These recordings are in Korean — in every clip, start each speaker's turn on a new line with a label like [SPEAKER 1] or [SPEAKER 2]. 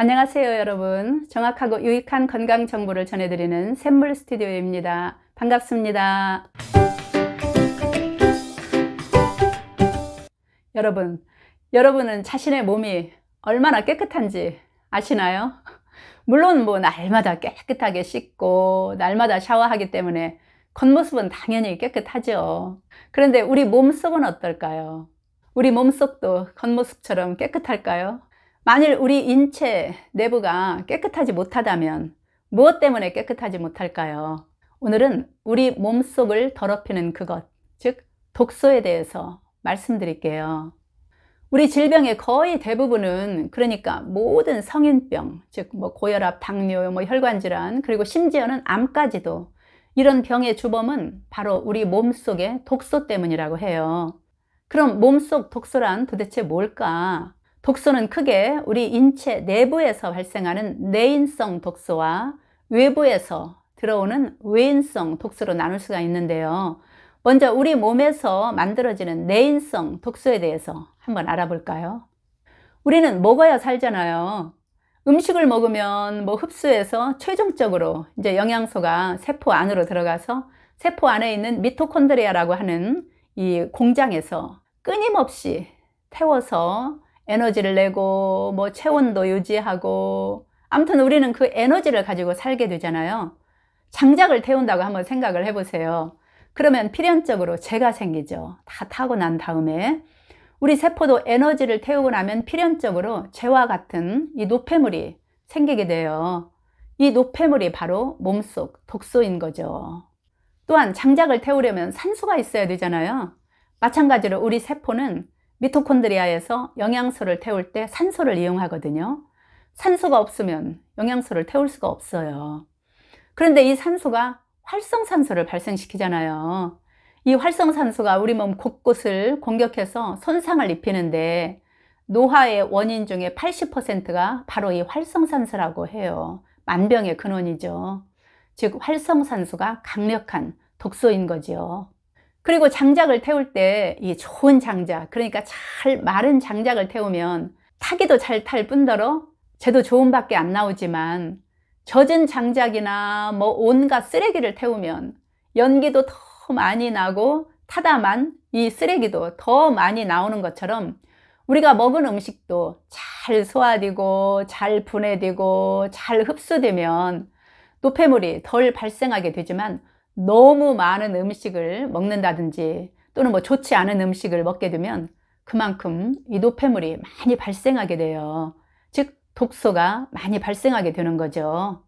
[SPEAKER 1] 안녕하세요, 여러분. 정확하고 유익한 건강 정보를 전해드리는 샘물 스튜디오입니다. 반갑습니다. 여러분은 자신의 몸이 얼마나 깨끗한지 아시나요? 물론 날마다 깨끗하게 씻고 날마다 샤워하기 때문에 겉모습은 당연히 깨끗하죠. 그런데 우리 몸속은 어떨까요? 우리 몸속도 겉모습처럼 깨끗할까요? 만일 우리 인체 내부가 깨끗하지 못하다면 무엇 때문에 깨끗하지 못할까요? 오늘은 우리 몸속을 더럽히는 그것, 즉 독소에 대해서 말씀드릴게요. 우리 질병의 거의 대부분은, 그러니까 모든 성인병, 즉 고혈압, 당뇨, 혈관 질환, 그리고 심지어는 암까지도, 이런 병의 주범은 바로 우리 몸속의 독소 때문이라고 해요. 그럼 몸속 독소란 도대체 뭘까? 독소는 크게 우리 인체 내부에서 발생하는 내인성 독소와 외부에서 들어오는 외인성 독소로 나눌 수가 있는데요. 먼저 우리 몸에서 만들어지는 내인성 독소에 대해서 한번 알아볼까요? 우리는 먹어야 살잖아요. 음식을 먹으면 흡수해서 최종적으로 이제 영양소가 세포 안으로 들어가서 세포 안에 있는 미토콘드리아라고 하는 이 공장에서 끊임없이 태워서 에너지를 내고 체온도 유지하고, 아무튼 우리는 그 에너지를 가지고 살게 되잖아요. 장작을 태운다고 한번 생각을 해보세요. 그러면 필연적으로 재가 생기죠. 다 타고 난 다음에 우리 세포도 에너지를 태우고 나면 필연적으로 재와 같은 이 노폐물이 생기게 돼요. 이 노폐물이 바로 몸속 독소인 거죠. 또한 장작을 태우려면 산소가 있어야 되잖아요. 마찬가지로 우리 세포는 미토콘드리아에서 영양소를 태울 때 산소를 이용하거든요. 산소가 없으면 영양소를 태울 수가 없어요. 그런데 이 산소가 활성산소를 발생시키잖아요. 이 활성산소가 우리 몸 곳곳을 공격해서 손상을 입히는데, 노화의 원인 중에 80%가 바로 이 활성산소라고 해요. 만병의 근원이죠. 즉 활성산소가 강력한 독소인 거죠. 그리고 장작을 태울 때 이 좋은 장작, 그러니까 잘 마른 장작을 태우면 타기도 잘 탈 뿐더러 재도 좋은 밖에 안 나오지만, 젖은 장작이나 온갖 쓰레기를 태우면 연기도 더 많이 나고 타다만 이 쓰레기도 더 많이 나오는 것처럼, 우리가 먹은 음식도 잘 소화되고 잘 분해되고 잘 흡수되면 노폐물이 덜 발생하게 되지만, 너무 많은 음식을 먹는다든지 또는 좋지 않은 음식을 먹게 되면 그만큼 이 노폐물이 많이 발생하게 돼요. 즉 독소가 많이 발생하게 되는 거죠.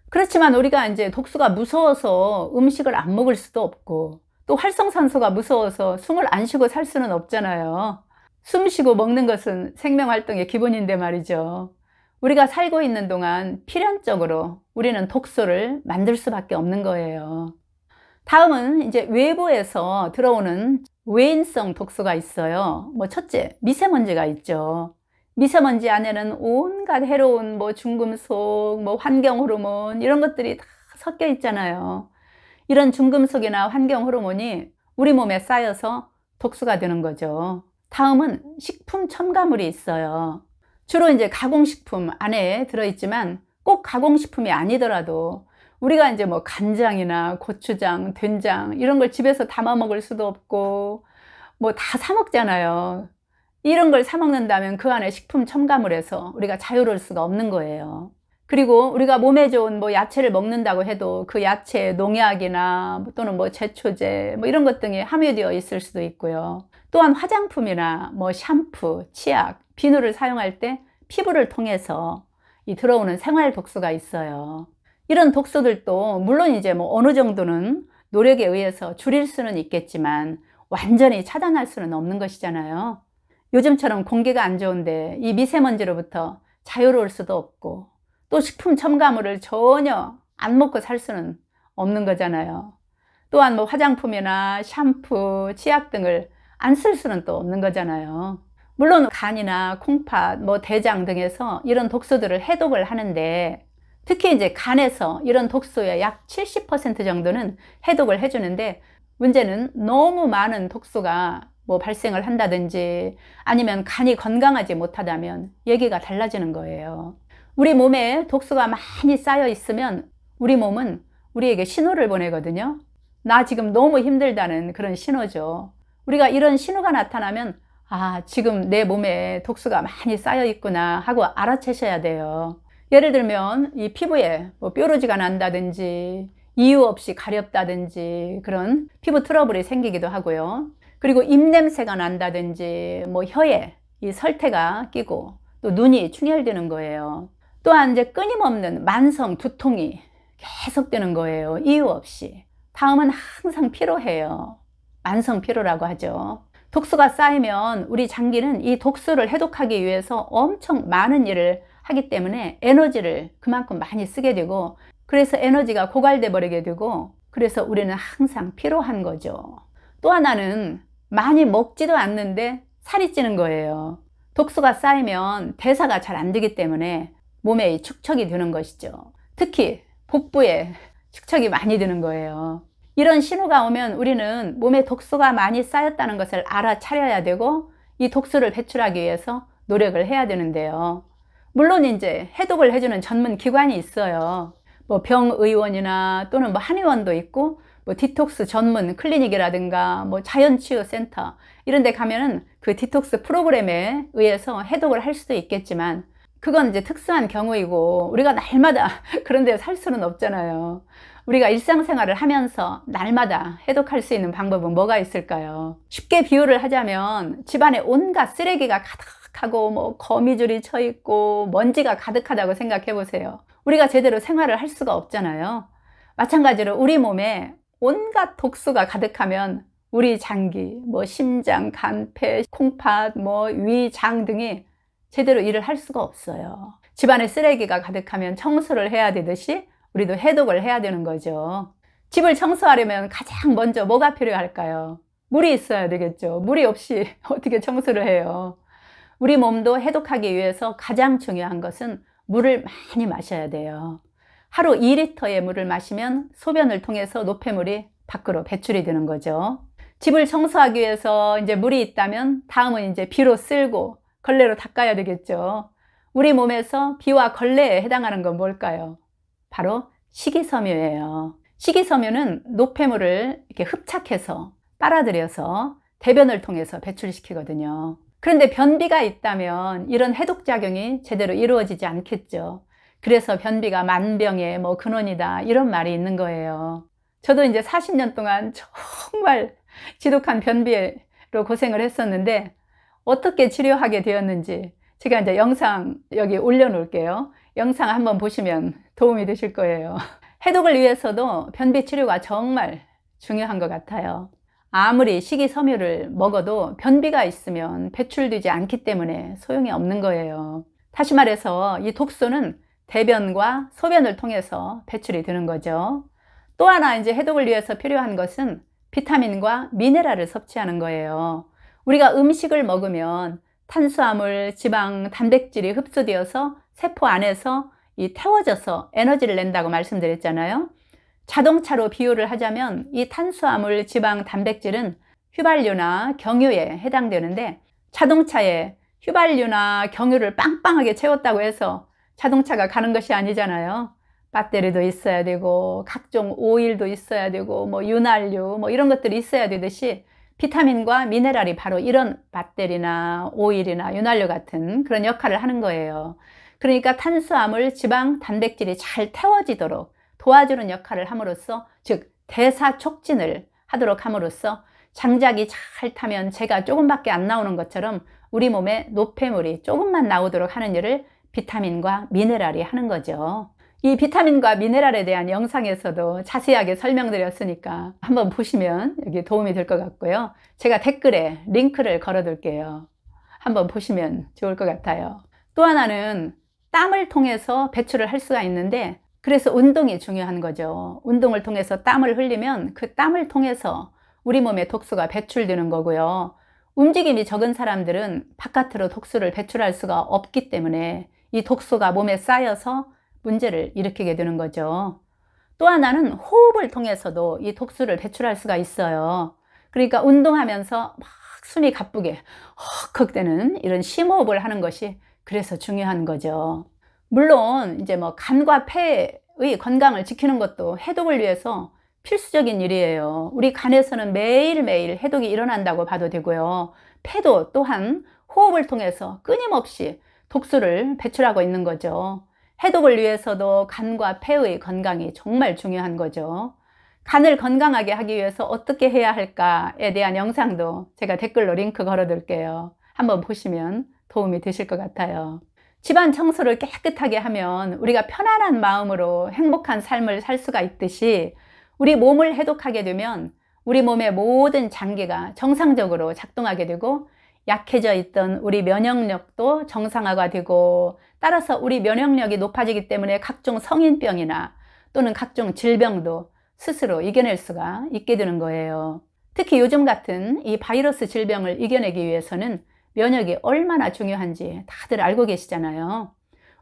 [SPEAKER 1] 그렇지만 우리가 이제 독소가 무서워서 음식을 안 먹을 수도 없고, 또 활성산소가 무서워서 숨을 안 쉬고 살 수는 없잖아요. 숨 쉬고 먹는 것은 생명활동의 기본인데 말이죠. 우리가 살고 있는 동안 필연적으로 우리는 독소를 만들 수밖에 없는 거예요. 다음은 이제 외부에서 들어오는 외인성 독소가 있어요. 첫째, 미세먼지가 있죠. 미세먼지 안에는 온갖 해로운 중금속, 환경 호르몬 이런 것들이 다 섞여 있잖아요. 이런 중금속이나 환경 호르몬이 우리 몸에 쌓여서 독소가 되는 거죠. 다음은 식품 첨가물이 있어요. 주로 이제 가공식품 안에 들어있지만, 꼭 가공식품이 아니더라도 우리가 이제 간장이나 고추장, 된장 이런 걸 집에서 담아 먹을 수도 없고 다 사 먹잖아요. 이런 걸 사 먹는다면 그 안에 식품 첨가물에서 우리가 자유로울 수가 없는 거예요. 그리고 우리가 몸에 좋은 야채를 먹는다고 해도 그 야채에 농약이나 또는 제초제 이런 것 등이 함유되어 있을 수도 있고요. 또한 화장품이나 샴푸, 치약, 비누를 사용할 때 피부를 통해서 이 들어오는 생활 독소가 있어요. 이런 독소들도 물론 이제 어느 정도는 노력에 의해서 줄일 수는 있겠지만 완전히 차단할 수는 없는 것이잖아요. 요즘처럼 공기가 안 좋은데 이 미세먼지로부터 자유로울 수도 없고, 또 식품 첨가물을 전혀 안 먹고 살 수는 없는 거잖아요. 또한 화장품이나 샴푸, 치약 등을 안 쓸 수는 또 없는 거잖아요. 물론 간이나 콩팥, 대장 등에서 이런 독소들을 해독을 하는데, 특히 이제 간에서 이런 독소의 약 70% 정도는 해독을 해주는데, 문제는 너무 많은 독소가 발생을 한다든지 아니면 간이 건강하지 못하다면 얘기가 달라지는 거예요. 우리 몸에 독소가 많이 쌓여 있으면 우리 몸은 우리에게 신호를 보내거든요. 나 지금 너무 힘들다는 그런 신호죠. 우리가 이런 신호가 나타나면 아, 지금 내 몸에 독소가 많이 쌓여 있구나 하고 알아채셔야 돼요. 예를 들면 이 피부에 뭐 뾰루지가 난다든지 이유 없이 가렵다든지 그런 피부 트러블이 생기기도 하고요. 그리고 입냄새가 난다든지 뭐 혀에 이 설태가 끼고 또 눈이 충혈되는 거예요. 또한 이제 끊임없는 만성 두통이 계속되는 거예요. 이유 없이. 다음은 항상 피로해요. 만성 피로라고 하죠. 독소가 쌓이면 우리 장기는 이 독소를 해독하기 위해서 엄청 많은 일을 하기 때문에 에너지를 그만큼 많이 쓰게 되고, 그래서 에너지가 고갈돼 버리게 되고, 그래서 우리는 항상 피로한 거죠. 또 하나는 많이 먹지도 않는데 살이 찌는 거예요. 독소가 쌓이면 대사가 잘 안 되기 때문에 몸에 축척이 되는 것이죠. 특히 복부에 축척이 많이 드는 거예요. 이런 신호가 오면 우리는 몸에 독소가 많이 쌓였다는 것을 알아차려야 되고, 이 독소를 배출하기 위해서 노력을 해야 되는데요. 물론 이제 해독을 해주는 전문 기관이 있어요. 뭐 병의원이나 또는 뭐 한의원도 있고, 뭐 디톡스 전문 클리닉이라든가 뭐 자연치유센터 이런 데 가면은 그 디톡스 프로그램에 의해서 해독을 할 수도 있겠지만, 그건 이제 특수한 경우이고 우리가 날마다 그런 데 살 수는 없잖아요. 우리가 일상생활을 하면서 날마다 해독할 수 있는 방법은 뭐가 있을까요? 쉽게 비유를 하자면 집안에 온갖 쓰레기가 가득하고 뭐 거미줄이 쳐 있고 먼지가 가득하다고 생각해 보세요. 우리가 제대로 생활을 할 수가 없잖아요. 마찬가지로 우리 몸에 온갖 독소가 가득하면 우리 장기, 뭐 심장, 간, 폐, 콩팥, 뭐 위, 장 등이 제대로 일을 할 수가 없어요. 집안에 쓰레기가 가득하면 청소를 해야 되듯이 우리도 해독을 해야 되는 거죠. 집을 청소하려면 가장 먼저 뭐가 필요할까요? 물이 있어야 되겠죠. 물이 없이 어떻게 청소를 해요? 우리 몸도 해독하기 위해서 가장 중요한 것은 물을 많이 마셔야 돼요. 하루 2리터의 물을 마시면 소변을 통해서 노폐물이 밖으로 배출이 되는 거죠. 집을 청소하기 위해서 이제 물이 있다면 다음은 이제 비로 쓸고 걸레로 닦아야 되겠죠. 우리 몸에서 비와 걸레에 해당하는 건 뭘까요? 바로 식이섬유예요. 식이섬유는 노폐물을 이렇게 흡착해서 빨아들여서 대변을 통해서 배출시키거든요. 그런데 변비가 있다면 이런 해독작용이 제대로 이루어지지 않겠죠. 그래서 변비가 만병의 뭐 근원이다 이런 말이 있는 거예요. 저도 이제 40년 동안 정말 지독한 변비로 고생을 했었는데 어떻게 치료하게 되었는지 제가 이제 영상 여기 올려놓을게요. 영상 한번 보시면 도움이 되실 거예요. 해독을 위해서도 변비 치료가 정말 중요한 것 같아요. 아무리 식이섬유를 먹어도 변비가 있으면 배출되지 않기 때문에 소용이 없는 거예요. 다시 말해서 이 독소는 대변과 소변을 통해서 배출이 되는 거죠. 또 하나 이제 해독을 위해서 필요한 것은 비타민과 미네랄을 섭취하는 거예요. 우리가 음식을 먹으면 탄수화물, 지방, 단백질이 흡수되어서 세포 안에서 태워져서 에너지를 낸다고 말씀드렸잖아요. 자동차로 비유를 하자면 이 탄수화물, 지방, 단백질은 휘발유나 경유에 해당되는데, 자동차에 휘발유나 경유를 빵빵하게 채웠다고 해서 자동차가 가는 것이 아니잖아요. 배터리도 있어야 되고 각종 오일도 있어야 되고 뭐 윤활유 뭐 이런 것들이 있어야 되듯이 비타민과 미네랄이 바로 이런 배터리나 오일이나 윤활유 같은 그런 역할을 하는 거예요. 그러니까 탄수화물, 지방, 단백질이 잘 태워지도록 도와주는 역할을 함으로써, 즉 대사 촉진을 하도록 함으로써 장작이 잘 타면 재가 조금밖에 안 나오는 것처럼 우리 몸에 노폐물이 조금만 나오도록 하는 일을 비타민과 미네랄이 하는 거죠. 이 비타민과 미네랄에 대한 영상에서도 자세하게 설명드렸으니까 한번 보시면 여기 도움이 될 것 같고요. 제가 댓글에 링크를 걸어 둘게요. 한번 보시면 좋을 것 같아요. 또 하나는 땀을 통해서 배출을 할 수가 있는데, 그래서 운동이 중요한 거죠. 운동을 통해서 땀을 흘리면 그 땀을 통해서 우리 몸에 독소가 배출되는 거고요. 움직임이 적은 사람들은 바깥으로 독소를 배출할 수가 없기 때문에 이 독소가 몸에 쌓여서 문제를 일으키게 되는 거죠. 또 하나는 호흡을 통해서도 이 독소를 배출할 수가 있어요. 그러니까 운동하면서 막 숨이 가쁘게 헉헉대는 이런 심호흡을 하는 것이 그래서 중요한 거죠. 물론 이제 뭐 간과 폐의 건강을 지키는 것도 해독을 위해서 필수적인 일이에요. 우리 간에서는 매일매일 해독이 일어난다고 봐도 되고요. 폐도 또한 호흡을 통해서 끊임없이 독소를 배출하고 있는 거죠. 해독을 위해서도 간과 폐의 건강이 정말 중요한 거죠. 간을 건강하게 하기 위해서 어떻게 해야 할까에 대한 영상도 제가 댓글로 링크 걸어 둘게요. 한번 보시면 도움이 되실 것 같아요. 집안 청소를 깨끗하게 하면 우리가 편안한 마음으로 행복한 삶을 살 수가 있듯이, 우리 몸을 해독하게 되면 우리 몸의 모든 장기가 정상적으로 작동하게 되고, 약해져 있던 우리 면역력도 정상화가 되고, 따라서 우리 면역력이 높아지기 때문에 각종 성인병이나 또는 각종 질병도 스스로 이겨낼 수가 있게 되는 거예요. 특히 요즘 같은 이 바이러스 질병을 이겨내기 위해서는 면역이 얼마나 중요한지 다들 알고 계시잖아요.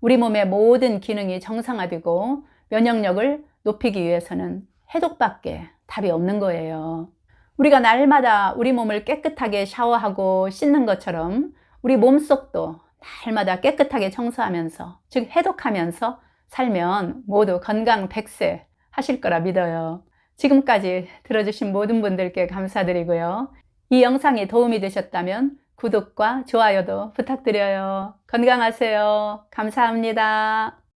[SPEAKER 1] 우리 몸의 모든 기능이 정상화되고 면역력을 높이기 위해서는 해독밖에 답이 없는 거예요. 우리가 날마다 우리 몸을 깨끗하게 샤워하고 씻는 것처럼 우리 몸속도 날마다 깨끗하게 청소하면서, 즉 해독하면서 살면 모두 건강 100세 하실 거라 믿어요. 지금까지 들어주신 모든 분들께 감사드리고요. 이 영상이 도움이 되셨다면 구독과 좋아요도 부탁드려요. 건강하세요. 감사합니다.